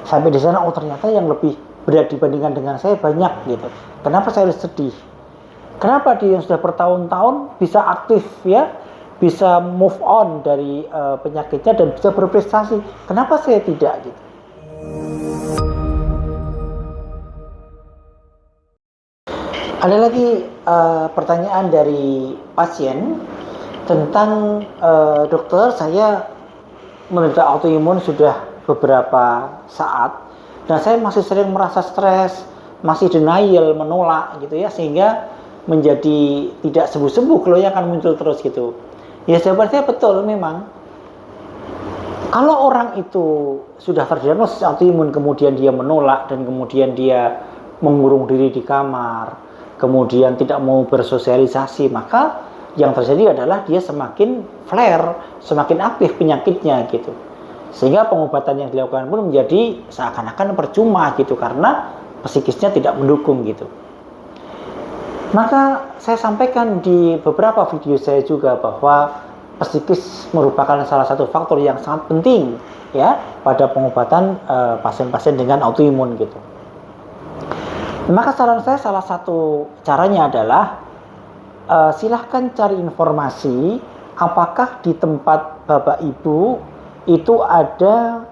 Sampai di sana, oh ternyata yang lebih berat dibandingkan dengan saya banyak gitu. Kenapa saya harus sedih? Kenapa dia yang sudah bertahun-tahun bisa aktif ya, bisa move on dari penyakitnya dan bisa berprestasi? Kenapa saya tidak gitu? Ada lagi pertanyaan dari pasien tentang dokter, saya menderita autoimun sudah beberapa saat dan saya masih sering merasa stres, masih denial, menolak gitu ya, sehingga menjadi tidak sembuh-sembuh, keluhnya akan muncul terus gitu. Ya jawabannya betul, memang kalau orang itu sudah terdiagnosis autoimun kemudian dia menolak dan kemudian dia mengurung diri di kamar, kemudian tidak mau bersosialisasi, maka yang terjadi adalah dia semakin flare, semakin aktif penyakitnya gitu. Sehingga pengobatan yang dilakukan pun menjadi seakan-akan percuma gitu, karena psikisnya tidak mendukung gitu. Maka saya sampaikan di beberapa video saya juga bahwa psikis merupakan salah satu faktor yang sangat penting ya pada pengobatan pasien-pasien dengan autoimun gitu. Maka saran saya, salah satu caranya adalah silahkan cari informasi apakah di tempat Bapak Ibu itu ada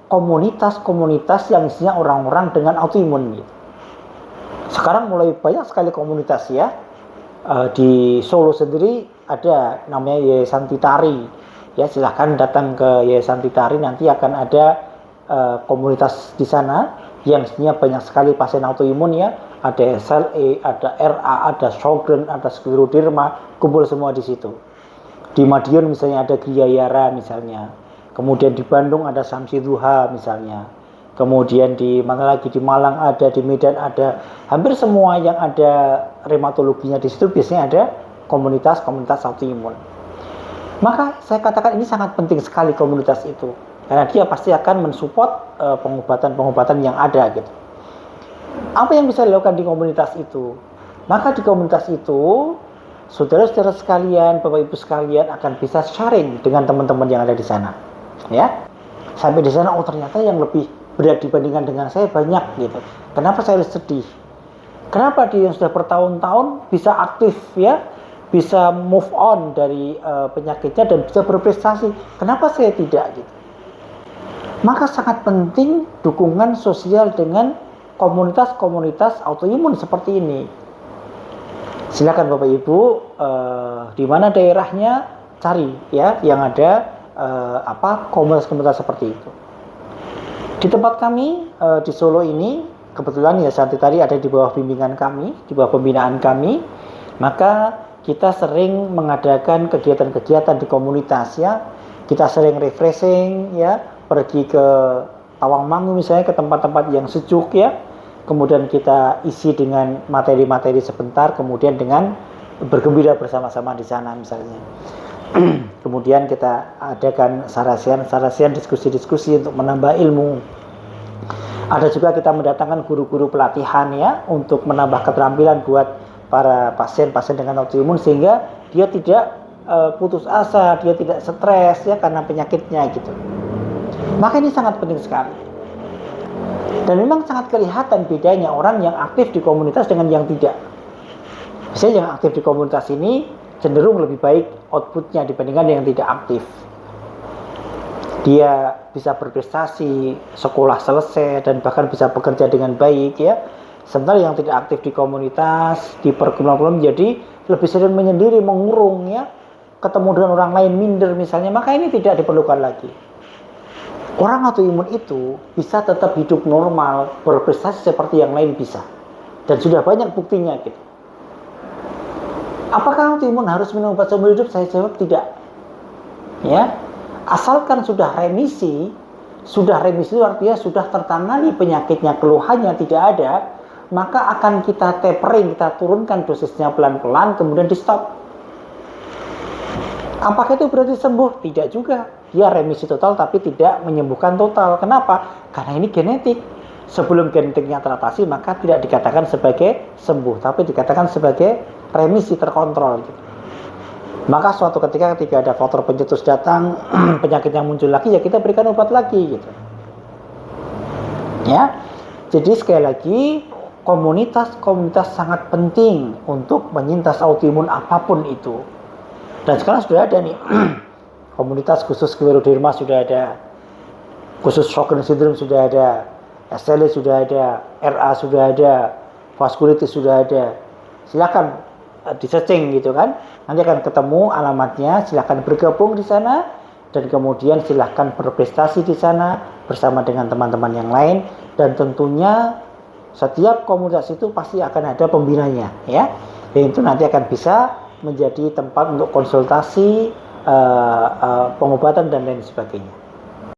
komunitas-komunitas yang isinya orang-orang dengan autoimun gitu. Sekarang mulai banyak sekali komunitas ya. Di Solo sendiri ada namanya Yayasan Titari ya, silahkan datang ke Yayasan Titari, nanti akan ada komunitas di sana yang isinya banyak sekali pasien autoimun ya, ada SLE, ada RA, ada Sjogren, ada skleroderma, kumpul semua di situ. Di Madiun misalnya ada Griyayara misalnya, kemudian di Bandung ada Samsi Duha misalnya, kemudian di mana lagi, di Malang ada, di Medan ada, hampir semua yang ada reumatologinya di situ biasanya ada komunitas-komunitas autoimun. Maka saya katakan ini sangat penting sekali komunitas itu, karena dia pasti akan mensupport pengobatan-pengobatan yang ada gitu. Apa yang bisa dilakukan di komunitas itu? Maka di komunitas itu saudara-saudara sekalian, Bapak Ibu sekalian akan bisa sharing dengan teman-teman yang ada di sana. Ya. Sampai di sana, oh ternyata yang lebih berat dibandingkan dengan saya banyak gitu. Kenapa saya harus sedih? Kenapa dia yang sudah bertahun-tahun bisa aktif ya, bisa move on dari penyakitnya dan bisa berprestasi? Kenapa saya tidak gitu? Maka sangat penting dukungan sosial dengan komunitas-komunitas autoimun seperti ini. Silakan Bapak Ibu di mana daerahnya cari ya yang ada komunitas-komunitas seperti itu. Di tempat kami di Solo ini kebetulan Yayasan Titari ada di bawah bimbingan kami, di bawah pembinaan kami, maka kita sering mengadakan kegiatan-kegiatan di komunitas ya. Kita sering refreshing ya, pergi ke Tawangmangu misalnya, ke tempat-tempat yang sejuk ya. Kemudian kita isi dengan materi-materi sebentar, kemudian dengan bergembira bersama-sama di sana misalnya. Kemudian kita adakan sarasian, diskusi-diskusi untuk menambah ilmu. Ada juga kita mendatangkan guru-guru pelatihan ya, untuk menambah keterampilan buat para pasien-pasien dengan autoimun, sehingga dia tidak putus asa, dia tidak stres ya karena penyakitnya gitu. Maka ini sangat penting sekali. Dan memang sangat kelihatan bedanya orang yang aktif di komunitas dengan yang tidak. Misalnya yang aktif di komunitas ini cenderung lebih baik outputnya dibandingkan yang tidak aktif. Dia bisa berprestasi, sekolah selesai, dan bahkan bisa bekerja dengan baik ya. Sementara yang tidak aktif di komunitas, di perkumpulan menjadi lebih sering menyendiri, mengurung ya, ketemu dengan orang lain minder misalnya, maka ini tidak diperlukan lagi. Orang autoimun itu bisa tetap hidup normal, berprestasi seperti yang lain bisa. Dan sudah banyak buktinya gitu. Apakah autoimun harus minum obat seumur hidup? Saya jawab tidak. Ya. Asalkan sudah remisi itu artinya sudah tertangani penyakitnya, keluhannya tidak ada, maka akan kita tapering, kita turunkan dosisnya pelan-pelan, kemudian di stop. Apakah itu berarti sembuh? Tidak juga. Dia remisi total tapi tidak menyembuhkan total. Kenapa? Karena ini genetik. Sebelum genetiknya teratasi, maka tidak dikatakan sebagai sembuh, tapi dikatakan sebagai remisi terkontrol gitu. Maka suatu ketika ada faktor pencetus datang, penyakitnya muncul lagi, ya kita berikan obat lagi gitu. Ya, jadi sekali lagi komunitas-komunitas sangat penting untuk penyintas autoimun apapun itu. Dan sekarang sudah ada nih komunitas khusus skleroderma sudah ada, khusus Sjögren syndrome sudah ada, SLE sudah ada, RA sudah ada, vaskulitis sudah ada. Silakan di searching gitu kan. Nanti akan ketemu alamatnya. Silakan bergabung di sana dan kemudian silakan berprestasi di sana bersama dengan teman-teman yang lain, dan tentunya setiap komunitas itu pasti akan ada pembinanya ya. Dan itu nanti akan bisa menjadi tempat untuk konsultasi, pengobatan dan lain sebagainya.